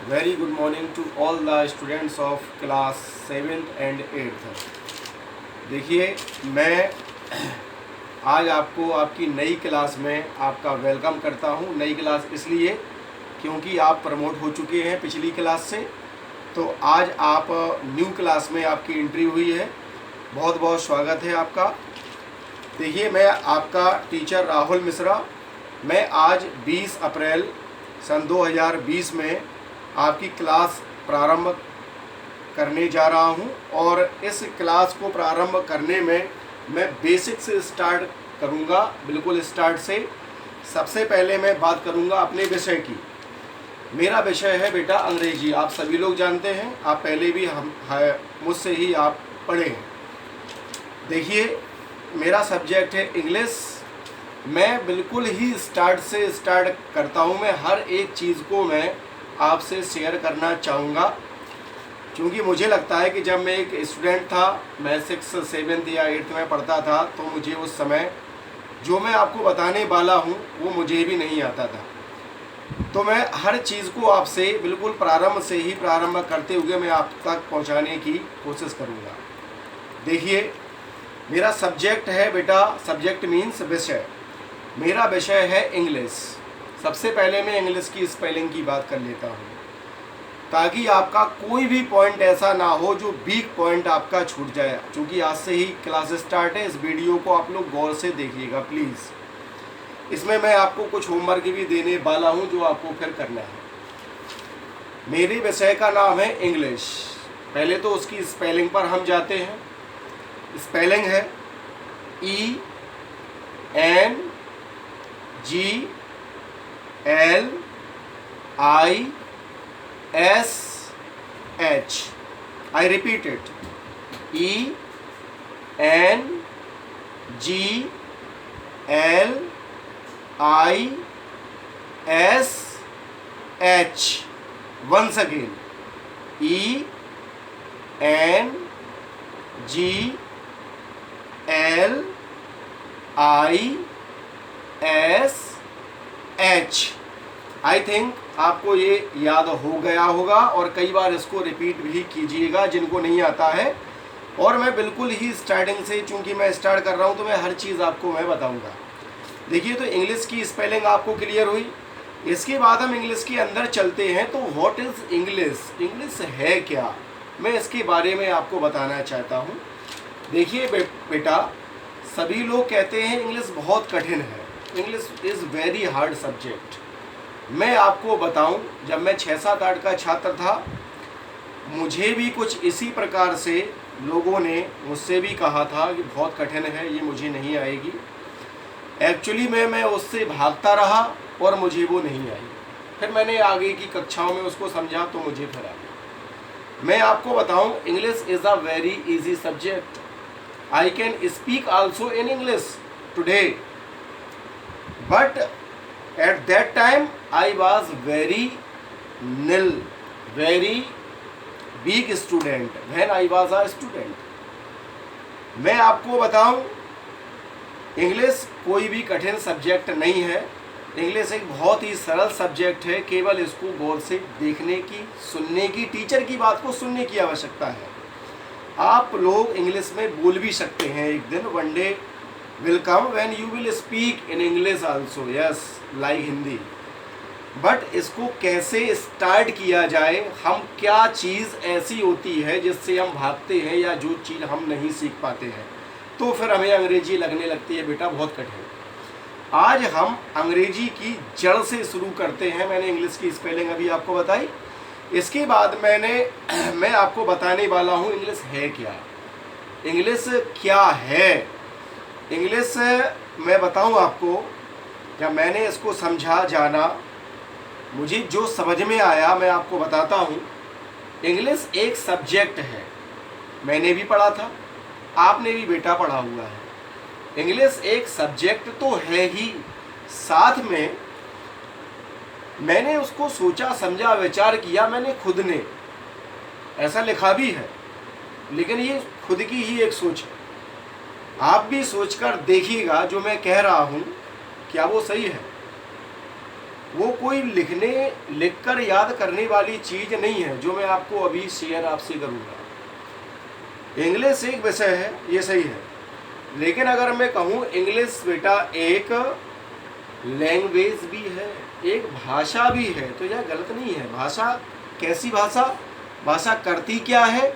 Very good morning to all the students of class 7th and 8th। देखिए, मैं आज आपको आपकी नई क्लास में आपका वेलकम करता हूं। नई क्लास इसलिए क्योंकि आप प्रमोट हो चुके हैं पिछली क्लास से, तो आज आप न्यू क्लास में आपकी एंट्री हुई है। बहुत बहुत स्वागत है आपका। देखिए, मैं आपका टीचर राहुल मिश्रा। मैं आज 20 अप्रैल सन 2020 में आपकी क्लास प्रारंभ करने जा रहा हूं, और इस क्लास को प्रारंभ करने में मैं बेसिक से स्टार्ट करूंगा, बिल्कुल स्टार्ट से। सबसे पहले मैं बात करूंगा अपने विषय की। मेरा विषय है बेटा अंग्रेजी। आप सभी लोग जानते हैं, आप पहले भी मुझसे ही आप पढ़े हैं। देखिए, मेरा सब्जेक्ट है इंग्लिश। मैं बिल्कुल ही स्टार्ट से स्टार्ट करता हूं। मैं हर एक चीज़ को मैं आपसे शेयर करना चाहूँगा, क्योंकि मुझे लगता है कि जब मैं एक स्टूडेंट था, मैं 6th 7th या 8th में पढ़ता था, तो मुझे उस समय जो मैं आपको बताने वाला हूँ वो मुझे भी नहीं आता था। तो मैं हर चीज़ को आपसे बिल्कुल प्रारंभ से ही प्रारंभ करते हुए मैं आप तक पहुँचाने की कोशिश करूँगा। देखिए, मेरा सब्जेक्ट है बेटा, सब्जेक्ट मीन्स विषय। मेरा विषय है इंग्लिश। सबसे पहले मैं इंग्लिश की स्पेलिंग की बात कर लेता हूँ, ताकि आपका कोई भी पॉइंट ऐसा ना हो जो वीक पॉइंट आपका छूट जाए। क्योंकि आज से ही क्लास स्टार्ट है, इस वीडियो को आप लोग गौर से देखिएगा प्लीज़। इसमें मैं आपको कुछ होमवर्क भी देने वाला हूँ जो आपको फिर करना है। मेरे विषय का नाम है इंग्लिश। पहले तो उसकी स्पेलिंग पर हम जाते हैं। स्पेलिंग है ENGLISH। I repeat it, ENGLISH। Once again, ENGLISH। I think आपको ये याद हो गया होगा, और कई बार इसको रिपीट भी कीजिएगा जिनको नहीं आता है। और मैं बिल्कुल ही स्टार्टिंग से, चूंकि मैं स्टार्ट कर रहा हूँ, तो मैं हर चीज़ आपको मैं बताऊँगा। देखिए, तो इंग्लिश की स्पेलिंग आपको क्लियर हुई। इसके बाद हम इंग्लिश के अंदर चलते हैं। तो व्हाट इज़ इंग्लिश? इंग्लिश है क्या, मैं इसके बारे में आपको बताना चाहता हूँ। देखिए बेटा, सभी लोग कहते हैं इंग्लिश बहुत कठिन है, English is very hard subject. मैं आपको बताऊं, जब मैं 6-7-8 का छात्र था, मुझे भी कुछ इसी प्रकार से लोगों ने मुझसे भी कहा था कि बहुत कठिन है, ये मुझे नहीं आएगी। एक्चुअली मैं उससे भागता रहा और मुझे वो नहीं आई। फिर मैंने आगे की कक्षाओं में उसको समझा तो मुझे फिर आ गया। मैं आपको बताऊं, English is a very easy subject. I can speak also in English today, but at that time I was very nil, very weak student when I was a student। मैं आपको बताऊं, इंग्लिश कोई भी कठिन सब्जेक्ट नहीं है। English एक बहुत ही सरल सब्जेक्ट है। केवल इसको गौर से देखने की, सुनने की, टीचर की बात को सुनने की आवश्यकता है। आप लोग इंग्लिश में बोल भी सकते हैं एक दिन। One day will come when you will speak in English also, yes, like Hindi. But इसको कैसे स्टार्ट किया जाए, हम क्या चीज़ ऐसी होती है जिससे हम भागते हैं, या जो चीज़ हम नहीं सीख पाते हैं, तो फिर हमें अंग्रेजी लगने लगती है बेटा बहुत कठिन। आज हम अंग्रेजी की जड़ से शुरू करते हैं। मैंने इंग्लिश की स्पेलिंग अभी आपको बताई। इसके बाद मैं आपको बताने वाला हूँ इंग्लिश है क्या। इंग्लिश क्या है? इंग्लिश मैं बताऊं आपको, जब मैंने इसको समझा, जाना, मुझे जो समझ में आया मैं आपको बताता हूं। इंग्लिश एक सब्जेक्ट है। मैंने भी पढ़ा था, आपने भी बेटा पढ़ा हुआ है। इंग्लिश एक सब्जेक्ट तो है ही, साथ में मैंने उसको सोचा, समझा, विचार किया मैंने खुद ने। ऐसा लिखा भी है, लेकिन ये खुद की ही एक सोच है। आप भी सोचकर देखिएगा जो मैं कह रहा हूँ क्या वो सही है। वो कोई लिखकर याद करने वाली चीज़ नहीं है जो मैं आपको अभी शेयर आपसे करूँगा। इंग्लिश एक विषय है, ये सही है, लेकिन अगर मैं कहूँ इंग्लिश बेटा एक लैंग्वेज भी है, एक भाषा भी है, तो यह गलत नहीं है। भाषा कैसी भाषा? भाषा करती क्या है?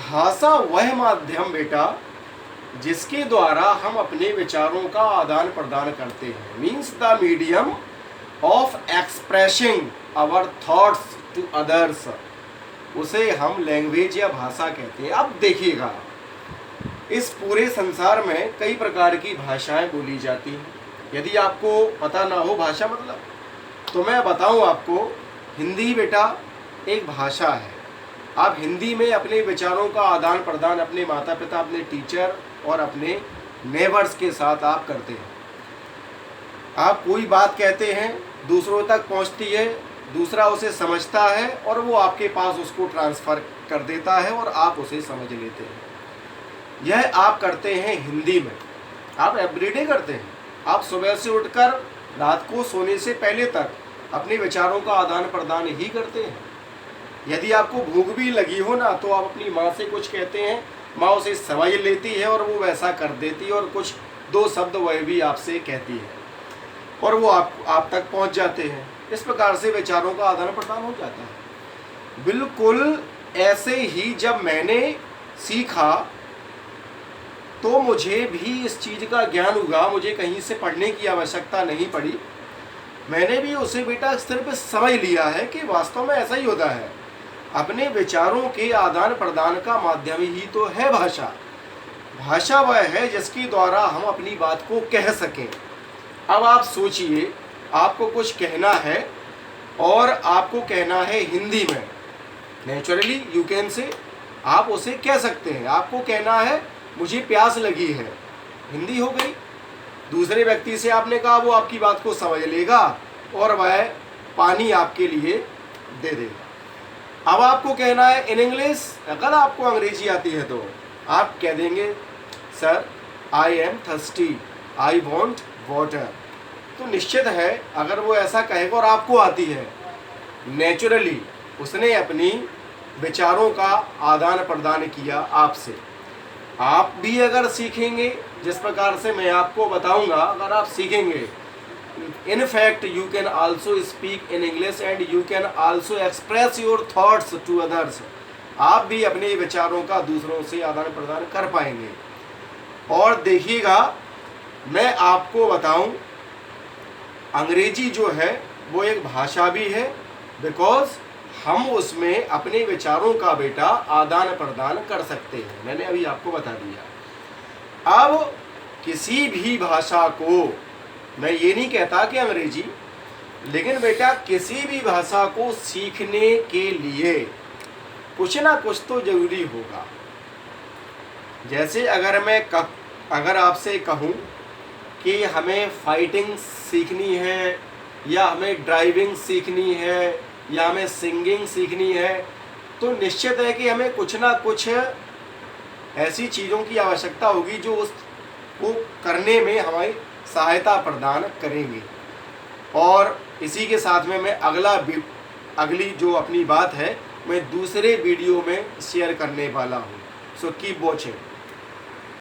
भाषा वह माध्यम बेटा जिसके द्वारा हम अपने विचारों का आदान प्रदान करते हैं। Means the medium of expressing our thoughts to others, उसे हम लैंग्वेज या भाषा कहते हैं। अब देखिएगा, इस पूरे संसार में कई प्रकार की भाषाएं बोली जाती हैं। यदि आपको पता ना हो भाषा मतलब, तो मैं बताऊं आपको, हिंदी बेटा एक भाषा है। आप हिंदी में अपने विचारों का आदान प्रदान अपने माता पिता, अपने टीचर और अपने नेबर्स के साथ आप करते हैं। आप कोई बात कहते हैं, दूसरों तक पहुंचती है, दूसरा उसे समझता है और वो आपके पास उसको ट्रांसफ़र कर देता है और आप उसे समझ लेते हैं। यह आप करते हैं हिंदी में, आप एवरीडे करते हैं। आप सुबह से उठकर रात को सोने से पहले तक अपने विचारों का आदान प्रदान ही करते हैं। यदि आपको भूख भी लगी हो ना, तो आप अपनी माँ से कुछ कहते हैं, माँ उसे समझ लेती है और वो वैसा कर देती है और कुछ दो शब्द वह भी आपसे कहती है और वो आप तक पहुँच जाते हैं। इस प्रकार से विचारों का आदान प्रदान हो जाता है। बिल्कुल ऐसे ही जब मैंने सीखा तो मुझे भी इस चीज़ का ज्ञान हुआ, मुझे कहीं से पढ़ने की आवश्यकता नहीं पड़ी। मैंने भी उसे बेटा सिर्फ समझ लिया है कि वास्तव में ऐसा ही होता है। अपने विचारों के आदान प्रदान का माध्यम ही तो है भाषा। भाषा वह है जिसके द्वारा हम अपनी बात को कह सकें। अब आप सोचिए, आपको कुछ कहना है और आपको कहना है हिंदी में, नेचुरली यू कैन से, आप उसे कह सकते हैं। आपको कहना है मुझे प्यास लगी है, हिंदी हो गई। दूसरे व्यक्ति से आपने कहा, वो आपकी बात को समझ लेगा और वह पानी आपके लिए दे देगा। अब आपको कहना है इन इंग्लिश, अगर आपको अंग्रेजी आती है तो आप कह देंगे sir I am thirsty, I want water. तो निश्चित है अगर वो ऐसा कहेगा और आपको आती है, नेचुरली उसने अपनी विचारों का आदान प्रदान किया आपसे। आप भी अगर सीखेंगे जिस प्रकार से मैं आपको बताऊंगा, अगर आप सीखेंगे, in fact you can also speak in English and you can also express your thoughts to others. आप भी अपने विचारों का दूसरों से आदान प्रदान कर पाएंगे। और देखिएगा, मैं आपको बताऊं, अंग्रेजी जो है वो एक भाषा भी है, बिकॉज हम उसमें अपने विचारों का बेटा आदान प्रदान कर सकते हैं। मैंने अभी आपको बता दिया। अब किसी भी भाषा को, मैं ये नहीं कहता कि अंग्रेजी, लेकिन बेटा किसी भी भाषा को सीखने के लिए कुछ ना कुछ तो जरूरी होगा। जैसे अगर आपसे कहूँ कि हमें फाइटिंग सीखनी है या हमें ड्राइविंग सीखनी है या हमें सिंगिंग सीखनी है, तो निश्चित है कि हमें कुछ ना कुछ ऐसी चीज़ों की आवश्यकता होगी जो उसको करने में हमारी सहायता प्रदान करेंगे। और इसी के साथ में मैं अगली जो अपनी बात है मैं दूसरे वीडियो में शेयर करने वाला हूँ। So keep watching.